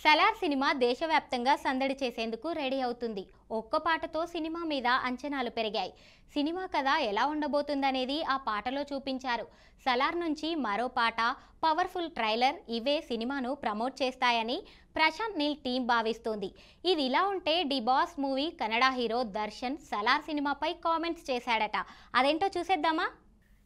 Salaar cinema దేశవ్యాప్తంగా సందడి చేసేందుకు రెడీ అవుతుంది. ఒక్క పాటతో సినిమా మీద అంచనాలు పెరిగాయి. సినిమా కథ ఎలా ఉండబోతుందనేది ఆ పాటలో చూపించారు. సలార్ నుంచి మరో పాట, పవర్ఫుల్ ట్రైలర్ ఇవే సినిమాను ప్రమోట్ చేస్తాయని ప్రశాంత్ నీల్ టీం భావిస్తోంది. ఇది ఇలా ఉంటే the boss movie Kannada hero Darshan Salaar సినిమాపై కామెంట్స్ చేశాడట. అదేంటో చూసేద్దామా?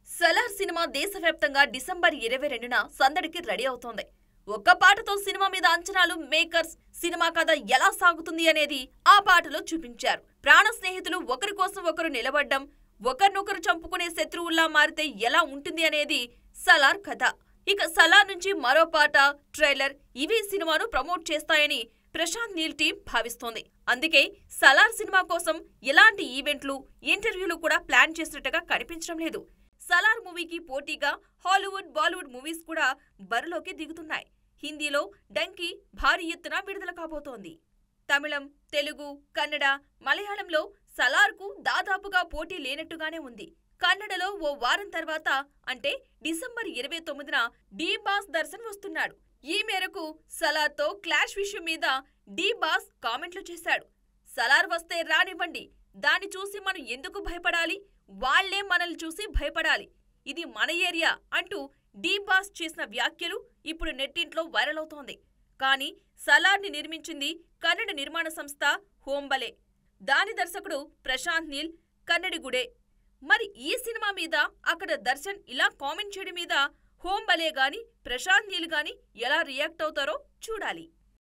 సలార్ సినిమా దేశవ్యాప్తంగా డిసెంబర్ 22న సందడికి రెడీ అవుతోంది. ఒక్క పాటతో సినిమా మీద అంచనాలు మేకర్స్ సినిమా కథ ఎలా సాగుతుంది అనేది ఆ పాటలో చూపించారు. ప్రాణ స్నేహితులు ఒకరి కోసం ఒకరు నిలబడ్డం, ఒకరినొకరు చంపుకునే శత్రువుల్లా మారితే ఎలా ఉంటుంది అనేది సలార్ కథ. ఇక సలార్ నుంచి మరో పాట, ట్రైలర్ ఇవి సినిమాను ప్రమోట్ చేస్తాయని ప్రశాంత్ నీల్ టీం భావిస్తోంది. అందుకే సలార్ సినిమా కోసం ఎలాంటి ఈవెంట్లు, ఇంటర్వ్యూలు కూడా ప్లాన్ చేసినట్టుగా కనిపించడం లేదు. సలార్ మూవీకి పోటీగా హాలీవుడ్, బాలీవుడ్ మూవీస్ కూడా బరిలోకి దిగుతున్నాయి. హిందీలో డంకీ భారీ ఎత్తున విడుదల కాబోతోంది. తమిళం, తెలుగు, కన్నడ, మలయాళంలో సలార్కు దాదాపుగా పోటీ లేనట్టుగానే ఉంది. కన్నడలో ఓ వారం తర్వాత అంటే డిసెంబర్ 29న డి బాస్ దర్శన్ వస్తున్నాడు. ఈ మేరకు సలార్తో క్లాష్ విషయం మీద డి బాస్ కామెంట్లు చేశాడు. సలార్ వస్తే రానివ్వండి, దాన్ని చూసి మనం ఎందుకు భయపడాలి, వాళ్లే మనల్ని చూసి భయపడాలి, ఇది మన ఏరియా అంటూ డి బాస్ చేసిన వ్యాఖ్యలు ఇప్పుడు నెట్టింట్లో వైరల్ అవుతోంది. కానీ సలార్ని నిర్మించింది కన్నడ నిర్మాణ సంస్థ హోంబలే. దాని దర్శకుడు ప్రశాంత్ నీల్ కన్నడిగుడే. మరి ఈ సినిమా మీద అక్కడ దర్శన్ ఇలా కామెంట్ చేయడం మీద హోంబలే గాని ప్రశాంత్ నీల్ గాని ఎలా రియాక్ట్ అవుతారో చూడాలి.